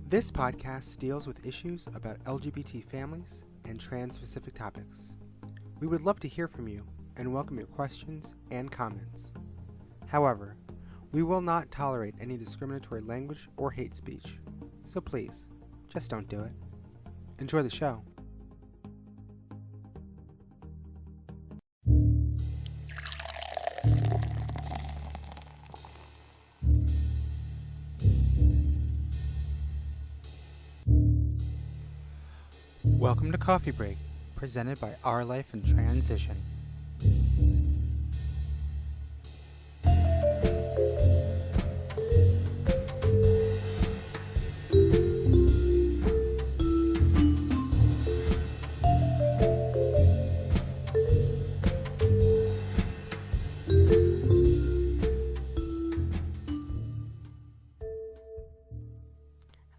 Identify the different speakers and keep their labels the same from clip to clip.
Speaker 1: This podcast deals with issues about LGBT families and trans-specific topics. We would love to hear from you and welcome your questions and comments. However, we will not tolerate any discriminatory language or hate speech, so please, just don't do it. Enjoy the show. Welcome to Coffee Break, presented by Our Life in Transition.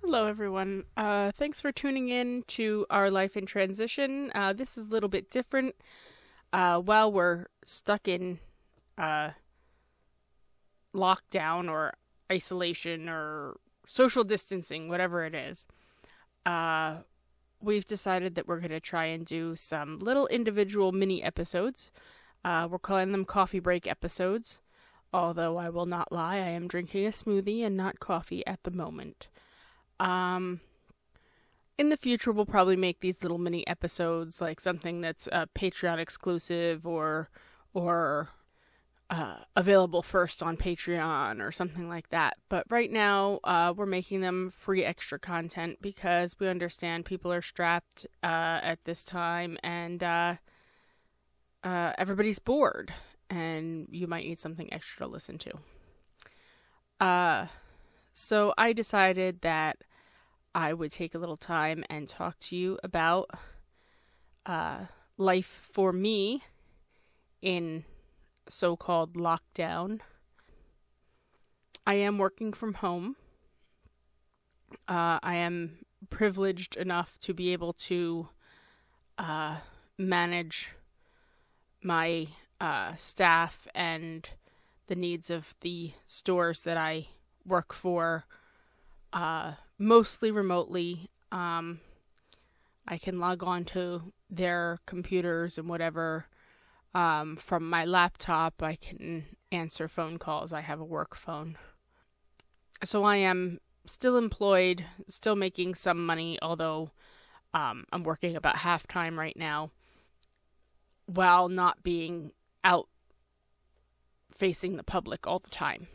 Speaker 2: Hello everyone, thanks for tuning in to Our Life in Transition. This is a little bit different. While we're stuck in lockdown or isolation or social distancing, whatever it is, we've decided that we're going to try and do some little individual mini episodes. We're calling them coffee break episodes, although I will not lie, I am drinking a smoothie and not coffee at the moment. In the future, we'll probably make these little mini episodes, like something that's Patreon exclusive or available first on Patreon or something like that. But right now, we're making them free extra content because we understand people are strapped at this time and everybody's bored and you might need something extra to listen to. So I decided that I would take a little time and talk to you about life for me in so-called lockdown. I am working from home. I am privileged enough to be able to manage my staff and the needs of the stores that I work for mostly remotely. I can log on to their computers and whatever from my laptop. I can answer phone calls. I have a work phone. So I am still employed, still making some money, although I'm working about half-time right now while not being out facing the public all the time.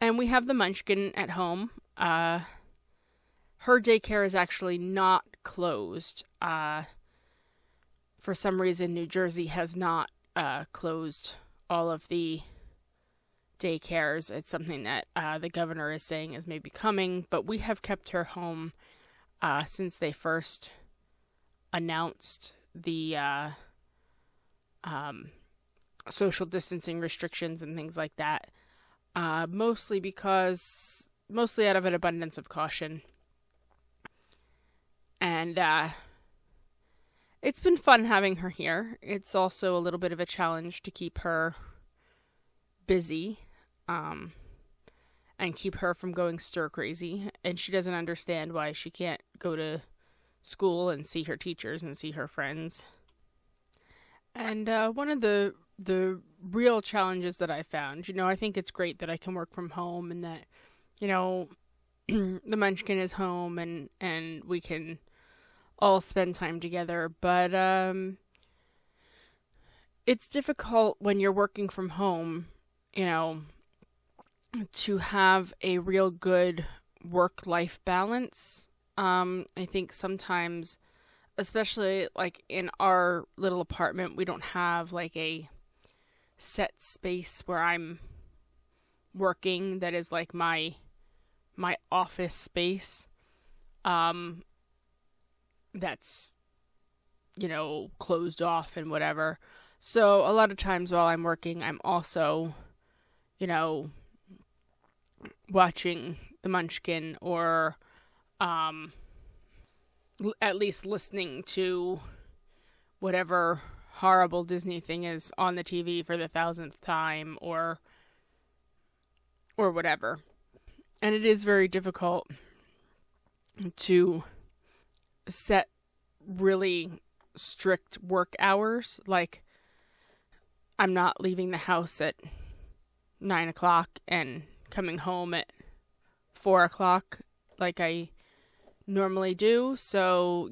Speaker 2: And we have the Munchkin at home. Her daycare is actually not closed. For some reason, New Jersey has not closed all of the daycares. It's something that the governor is saying is maybe coming, but we have kept her home since they first announced the social distancing restrictions and things like that. Mostly out of an abundance of caution. And, it's been fun having her here. It's also a little bit of a challenge to keep her busy, and keep her from going stir crazy. And she doesn't understand why she can't go to school and see her teachers and see her friends. And, one of the real challenges that I found, I think it's great that I can work from home and that, the Munchkin is home and we can all spend time together. But, it's difficult when you're working from home, to have a real good work-life balance. I think sometimes, especially like in our little apartment, we don't have like a set space where I'm working that is like my office space that's closed off and whatever. So a lot of times while I'm working, I'm also watching the Munchkin or at least listening to whatever horrible Disney thing is on the TV for the 1,000th time or whatever. And it is very difficult to set really strict work hours. Like, I'm not leaving the house at 9 o'clock and coming home at 4 o'clock like I normally do. So,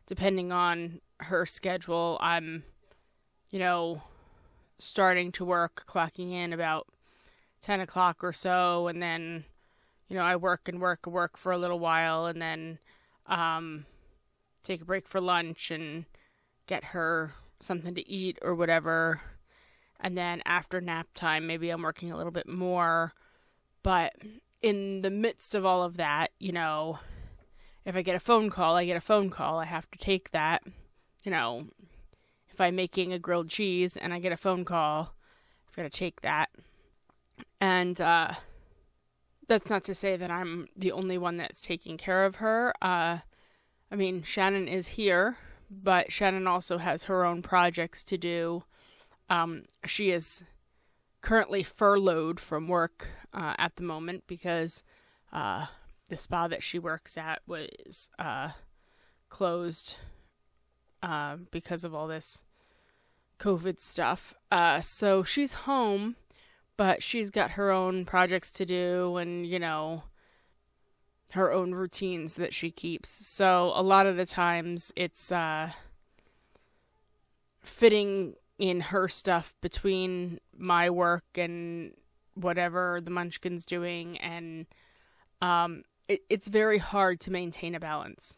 Speaker 2: depending on her schedule, I'm, starting to work, clocking in about 10 o'clock or so, and then, I work for a little while, and then take a break for lunch and get her something to eat or whatever. And then after nap time, maybe I'm working a little bit more. But in the midst of all of that, if I get a phone call, I get a phone call. I have to take that. If I'm making a grilled cheese and I get a phone call, I've got to take that. And that's not to say that I'm the only one that's taking care of her. Shannon is here, but Shannon also has her own projects to do. She is currently furloughed from work at the moment because the spa that she works at was closed because of all this COVID stuff. So she's home, but she's got her own projects to do and, her own routines that she keeps. So a lot of the times it's fitting in her stuff between my work and whatever the Munchkin's doing, and it's very hard to maintain a balance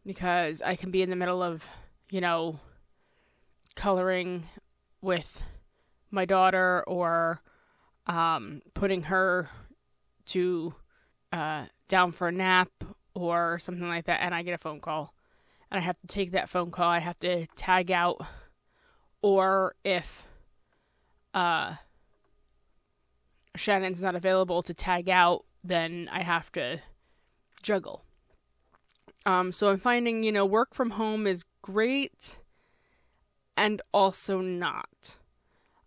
Speaker 2: because I can be in the middle of, coloring with my daughter or putting her to down for a nap or something like that, and I get a phone call. And I have to take that phone call. I have to tag out. Or if Shannon's not available to tag out, then I have to juggle. So I'm finding, work from home is great and also not.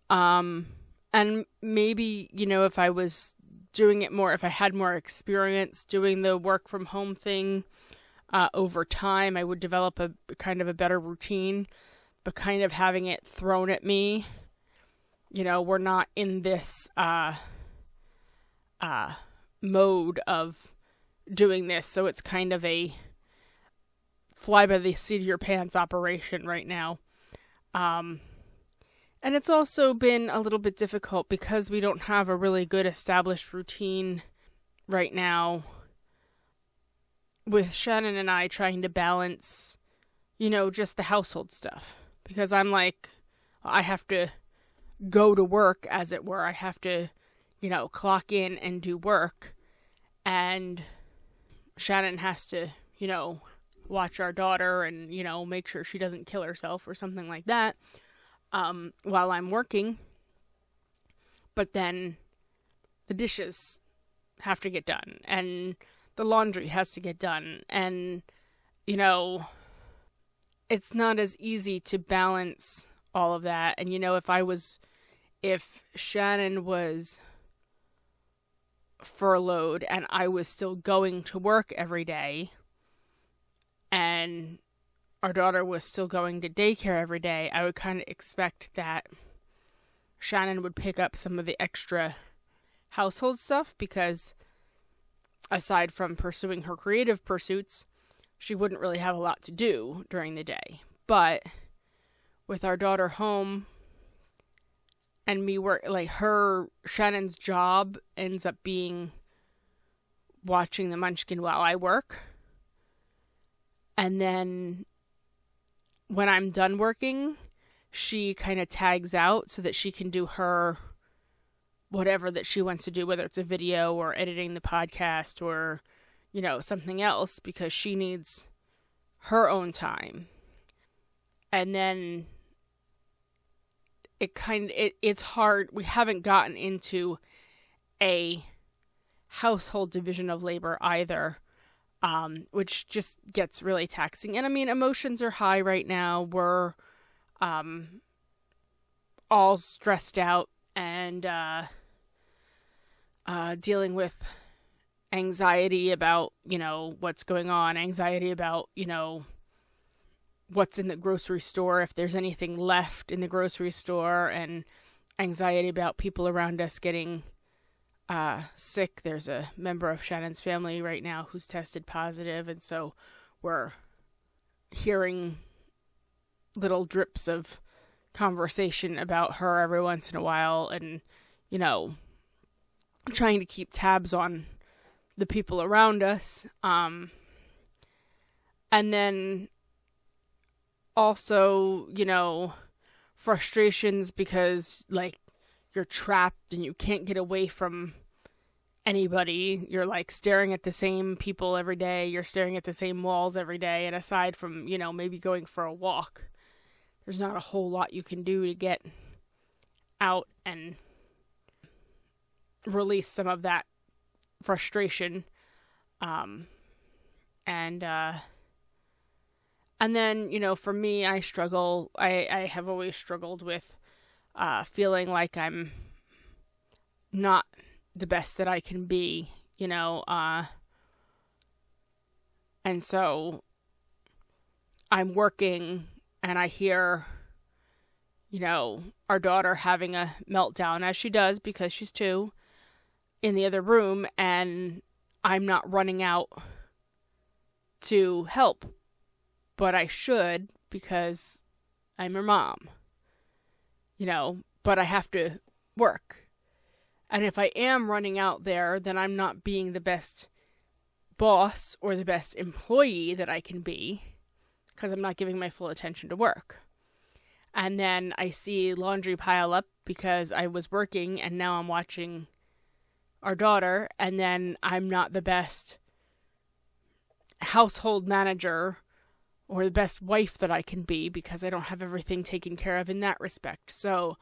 Speaker 2: And maybe, if I was doing it more, if I had more experience doing the work from home thing over time, I would develop a kind of a better routine. But kind of having it thrown at me, we're not in this mode of doing this, so it's kind of a fly by the seat of your pants operation right now. And it's also been a little bit difficult because we don't have a really good established routine right now with Shannon and I trying to balance, just the household stuff. Because I'm like, I have to go to work, as it were. I have to, clock in and do work. And Shannon has to, watch our daughter and, make sure she doesn't kill herself or something like that while I'm working. But then the dishes have to get done. And the laundry has to get done. And, it's not as easy to balance all of that. And, if Shannon was furloughed and I was still going to work every day and our daughter was still going to daycare every day, I would kind of expect that Shannon would pick up some of the extra household stuff because aside from pursuing her creative pursuits, she wouldn't really have a lot to do during the day. But with our daughter home and me work, Shannon's job ends up being watching the Munchkin while I work. And then when I'm done working, she kind of tags out so that she can do her whatever that she wants to do, whether it's a video or editing the podcast or something else, because she needs her own time. And then it's hard. We haven't gotten into a household division of labor either, which just gets really taxing. And emotions are high right now. We're all stressed out and dealing with anxiety about, what's going on, anxiety about, what's in the grocery store, if there's anything left in the grocery store, and anxiety about people around us getting sick. There's a member of Shannon's family right now who's tested positive, and so we're hearing little drips of conversation about her every once in a while, and, trying to keep tabs on the people around us. And then also, frustrations because, you're trapped and you can't get away from anybody. You're, staring at the same people every day. You're staring at the same walls every day. And aside from, maybe going for a walk, there's not a whole lot you can do to get out and release some of that frustration. And then, for me, I have always struggled with feeling like I'm not the best that I can be, and so I'm working and I hear, our daughter having a meltdown, as she does because she's 2, in the other room, and I'm not running out to help, but I should because I'm her mom, but I have to work. And if I am running out there, then I'm not being the best boss or the best employee that I can be because I'm not giving my full attention to work. And then I see laundry pile up because I was working and now I'm watching our daughter, and then I'm not the best household manager or the best wife that I can be because I don't have everything taken care of in that respect. So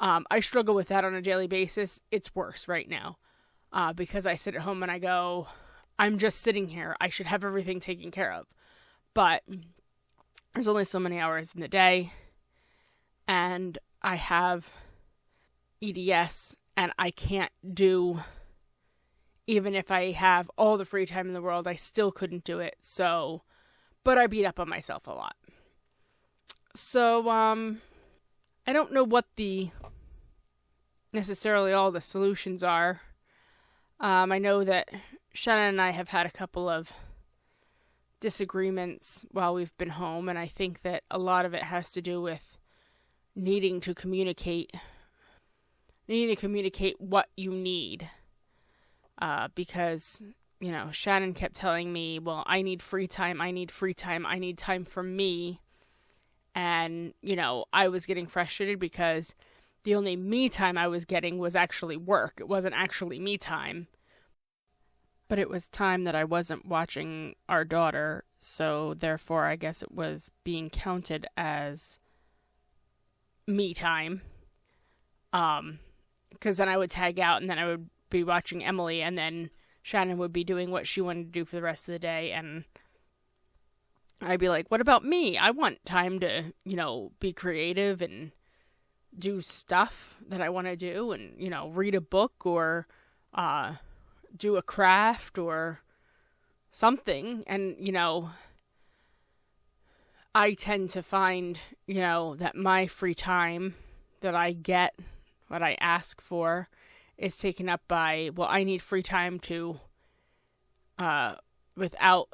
Speaker 2: I struggle with that on a daily basis. It's worse right now because I sit at home and I go, I'm just sitting here. I should have everything taken care of. But there's only so many hours in the day, and I have EDS, and I can't do, even if I have all the free time in the world, I still couldn't do it. So, but I beat up on myself a lot. So, I don't know what necessarily all the solutions are. I know that Shannon and I have had a couple of disagreements while we've been home, and I think that a lot of it has to do with needing to communicate what you need. Because, Shannon kept telling me, well, I need free time, I need time for me. And, I was getting frustrated because the only me time I was getting was actually work. It wasn't actually me time. But it was time that I wasn't watching our daughter, so therefore I guess it was being counted as me time. Because then I would tag out and then I would be watching Emily, and then Shannon would be doing what she wanted to do for the rest of the day, and I'd be like, what about me? I want time to, be creative and do stuff that I want to do, and, read a book or do a craft or something. And, I tend to find, that my free time that I get, what I ask for, is taken up by, well, I need free time to, without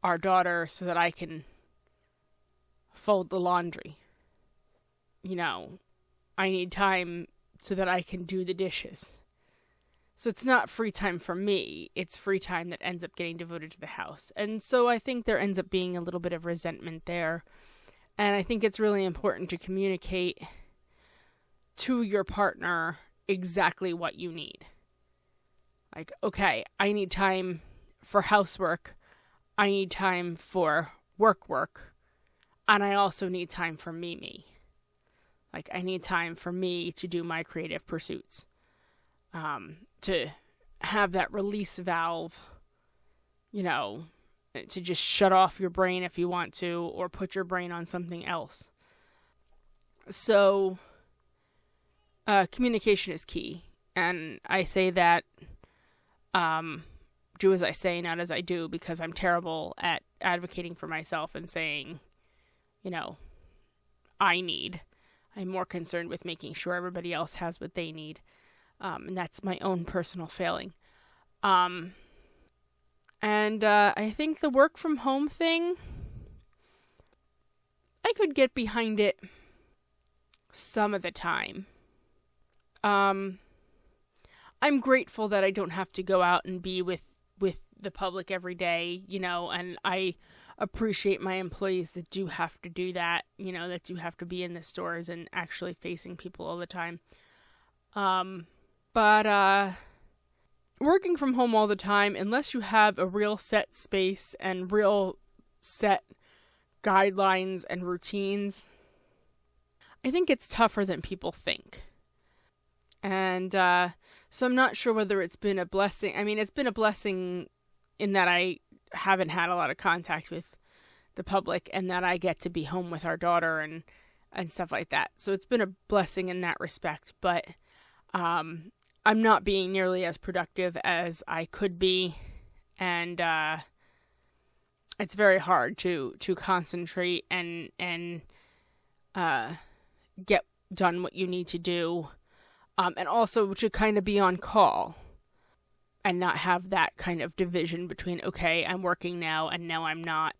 Speaker 2: our daughter so that I can fold the laundry. I need time so that I can do the dishes. So it's not free time for me. It's free time that ends up getting devoted to the house. And so I think there ends up being a little bit of resentment there. And I think it's really important to communicate to your partner exactly what you need. Like, okay, I need time for housework. I need time for work. And I also need time for me. Like, I need time for me to do my creative pursuits. To have that release valve, to just shut off your brain if you want to, or put your brain on something else. So, communication is key. And I say that, do as I say, not as I do, because I'm terrible at advocating for myself and saying, I'm more concerned with making sure everybody else has what they need. And that's my own personal failing. And I think the work from home thing, I could get behind it some of the time. I'm grateful that I don't have to go out and be with the public every day, and I appreciate my employees that do have to do that, that do have to be in the stores and actually facing people all the time. But working from home all the time, unless you have a real set space and real set guidelines and routines, I think it's tougher than people think. And so I'm not sure whether it's been a blessing. I mean, it's been a blessing in that I haven't had a lot of contact with the public and that I get to be home with our daughter and stuff like that. So it's been a blessing in that respect. But I'm not being nearly as productive as I could be. And it's very hard to concentrate and get done what you need to do. And also to kind of be on call and not have that kind of division between, okay, I'm working now and now I'm not,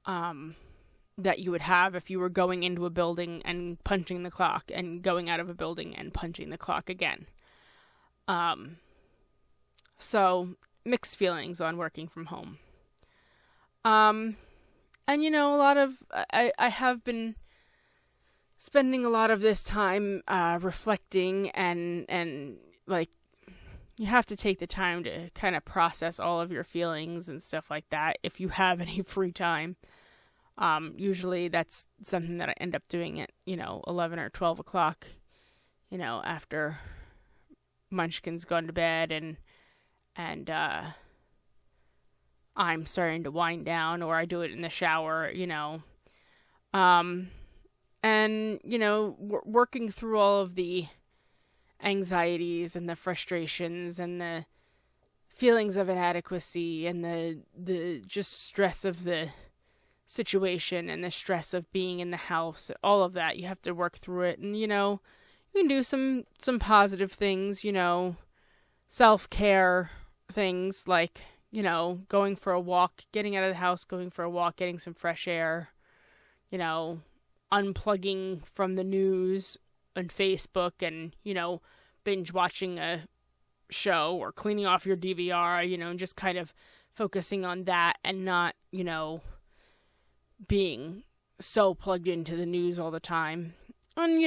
Speaker 2: that you would have if you were going into a building and punching the clock and going out of a building and punching the clock again. So mixed feelings on working from home. And a lot of, I have been spending a lot of this time reflecting and like you have to take the time to kind of process all of your feelings and stuff like that if you have any free time. Usually that's something that I end up doing at 11 or 12 o'clock, after Munchkin's gone to bed and I'm starting to wind down, or I do it in the shower, And, working through all of the anxieties and the frustrations and the feelings of inadequacy and the just stress of the situation and the stress of being in the house, all of that, you have to work through it. And, you can do some positive things, self-care things like, going for a walk, getting out of the house, going for a walk, getting some fresh air, unplugging from the news and Facebook and, binge watching a show or cleaning off your DVR, and just kind of focusing on that and not, being so plugged into the news all the time. And,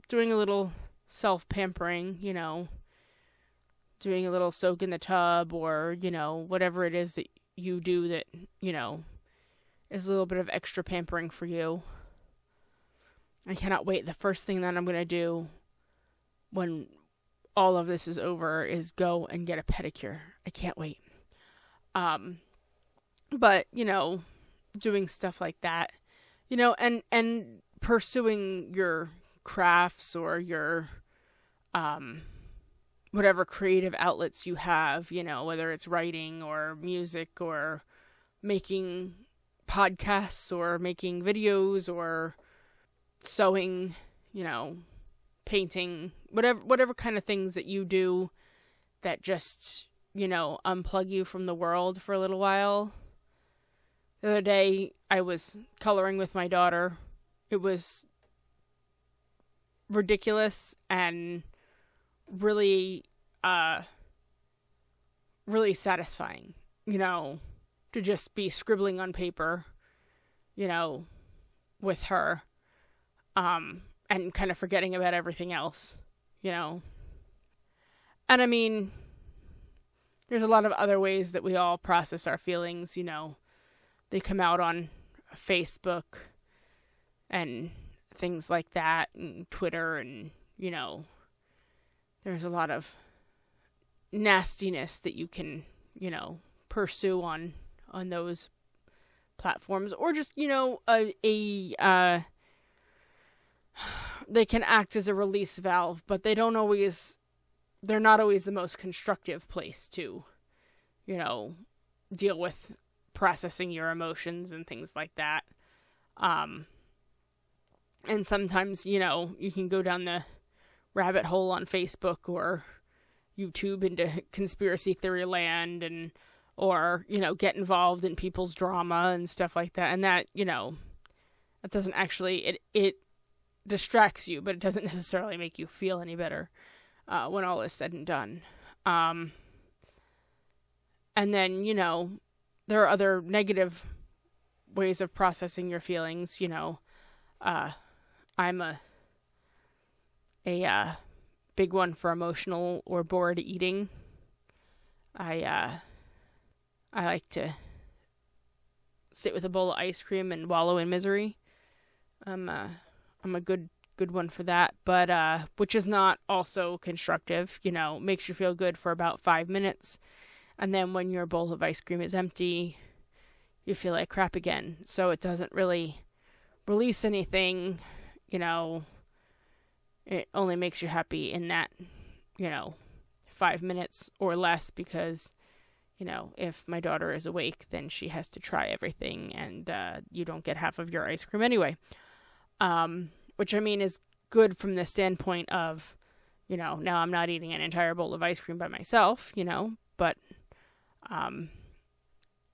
Speaker 2: doing a little self-pampering, doing a little soak in the tub or, whatever it is that you do that, is a little bit of extra pampering for you. I cannot wait. The first thing that I'm going to do when all of this is over is go and get a pedicure. I can't wait. But, doing stuff like that, and pursuing your crafts or your, whatever creative outlets you have, whether it's writing or music or making podcasts or making videos or sewing, painting, whatever kind of things that you do that just, unplug you from the world for a little while. The other day, I was coloring with my daughter. It was ridiculous and really, really satisfying, to just be scribbling on paper, with her. And kind of forgetting about everything else, And I mean, there's a lot of other ways that we all process our feelings, They come out on Facebook and things like that, and Twitter, and, there's a lot of nastiness that you can, pursue on those platforms, or just, they can act as a release valve, but they're not always the most constructive place to, deal with processing your emotions and things like that. And sometimes, you can go down the rabbit hole on Facebook or YouTube into conspiracy theory land or get involved in people's drama and stuff like that. And that, it doesn't actually, it distracts you, but it doesn't necessarily make you feel any better when all is said and done. And then, there are other negative ways of processing your feelings. I'm a big one for emotional or bored eating. I like to sit with a bowl of ice cream and wallow in misery. I'm a good one for that, but which is not also constructive. Makes you feel good for about 5 minutes, and then when your bowl of ice cream is empty, you feel like crap again. So it doesn't really release anything. It only makes you happy in that 5 minutes or less, because if my daughter is awake, then she has to try everything, and you don't get half of your ice cream anyway. Which I mean is good from the standpoint of, now I'm not eating an entire bowl of ice cream by myself, but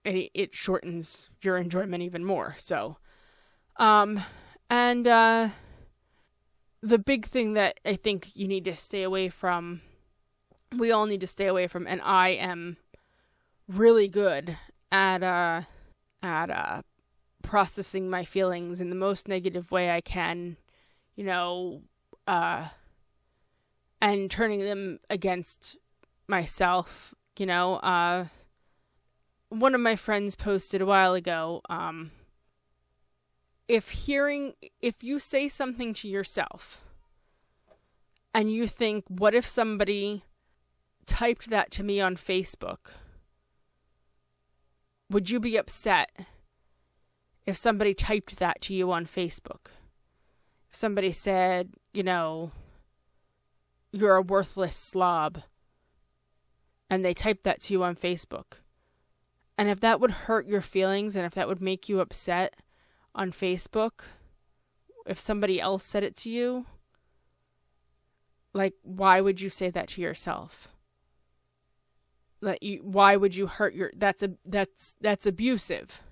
Speaker 2: it shortens your enjoyment even more. So, and the big thing that I think you need to stay away from, we all need to stay away from, and I am really good at processing my feelings in the most negative way I can, and turning them against myself. One of my friends posted a while ago, if you say something to yourself and you think, what if somebody typed that to me on Facebook? Would you be upset if somebody typed that to you on Facebook? If somebody said, you're a worthless slob, and they typed that to you on Facebook, and if that would hurt your feelings and if that would make you upset on Facebook, if somebody else said it to you, like, why would you say that to yourself? Why would you hurt that's abusive.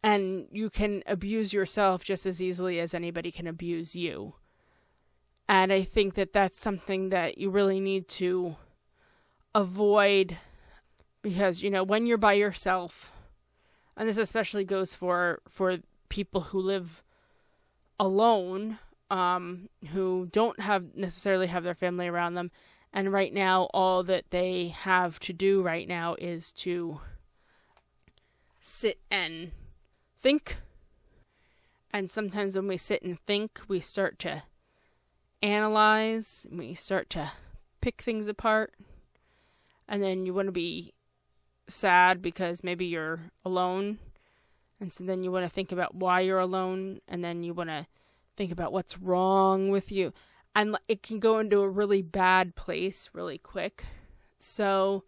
Speaker 2: And you can abuse yourself just as easily as anybody can abuse you. And I think that that's something that you really need to avoid, because, when you're by yourself, and this especially goes for people who live alone, who don't necessarily have their family around them, and right now all that they have to do right now is to sit and think. And sometimes when we sit and think, we start to analyze, we start to pick things apart, and then you want to be sad because maybe you're alone, and so then you want to think about why you're alone, and then you want to think about what's wrong with you, and it can go into a really bad place really quick. So,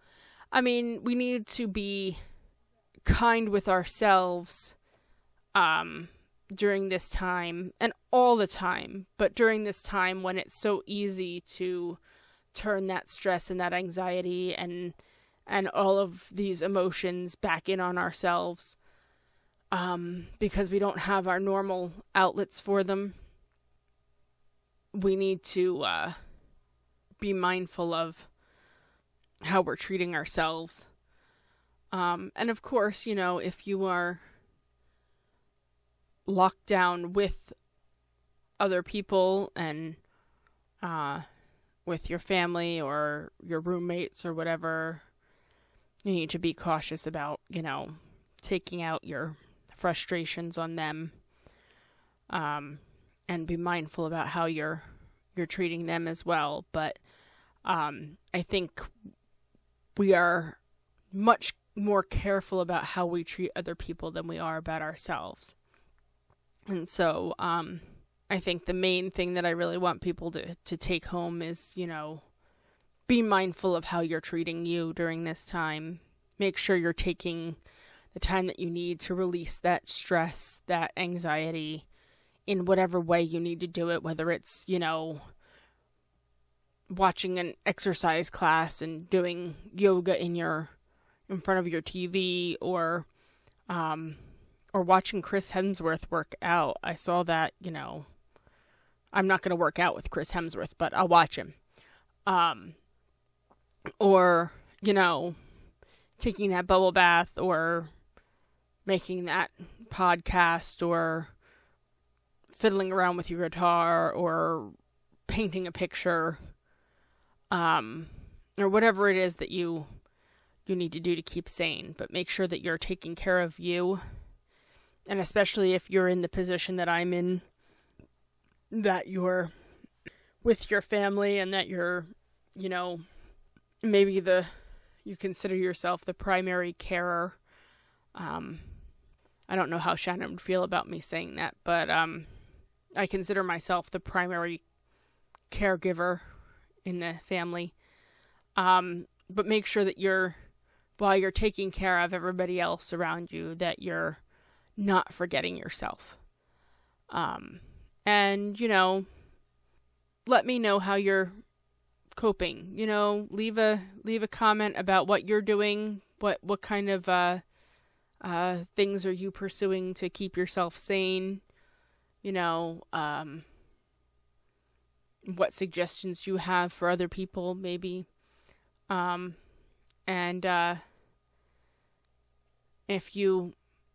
Speaker 2: I mean, we need to be kind with ourselves during this time, and all the time, but during this time when it's so easy to turn that stress and that anxiety and all of these emotions back in on ourselves, because we don't have our normal outlets for them. We need to be mindful of how we're treating ourselves. And of course, if you are locked down with other people and with your family or your roommates or whatever, you need to be cautious about, taking out your frustrations on them, and be mindful about how you're treating them as well. But I think we are much more careful about how we treat other people than we are about ourselves. And so I think the main thing that I really want people to take home is, be mindful of how you're treating you during this time. Make sure you're taking the time that you need to release that stress, that anxiety, in whatever way you need to do it, whether it's, watching an exercise class and doing yoga in front of your TV, or watching Chris Hemsworth work out. I saw that, I'm not going to work out with Chris Hemsworth, but I'll watch him. Or, taking that bubble bath, or making that podcast, or fiddling around with your guitar, or painting a picture, or whatever it is that you need to do to keep sane. But make sure that you're taking care of you, and especially if you're in the position that I'm in, that you're with your family, and that you're, maybe you consider yourself the primary carer. I don't know how Shannon would feel about me saying that, but I consider myself the primary caregiver in the family. But make sure that while you're taking care of everybody else around you, that you're not forgetting yourself. And, let me know how you're coping. Leave a comment about what you're doing, what kind of things are you pursuing to keep yourself sane, what suggestions you have for other people, maybe. And if you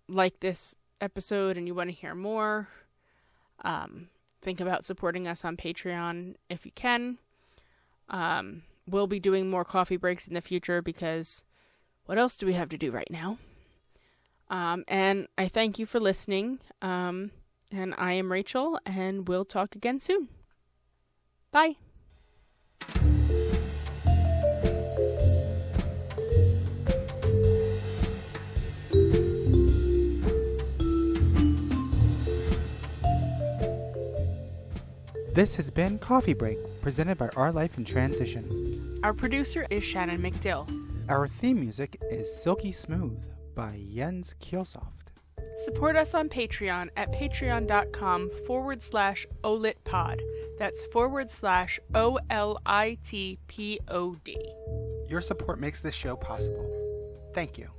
Speaker 2: like this episode and you want to hear more, think about supporting us on Patreon if you can. We'll be doing more coffee breaks in the future, because what else do we have to do right now? And I thank you for listening. And I am Rachel, and we'll talk again soon. Bye.
Speaker 1: This has been Coffee Break, presented by Our Life in Transition.
Speaker 2: Our producer is Shannon McDill.
Speaker 1: Our theme music is Silky Smooth by Jens Kiilstofte.
Speaker 2: Support us on Patreon at patreon.com/olitpod. That's /OLITPOD.
Speaker 1: Your support makes this show possible. Thank you.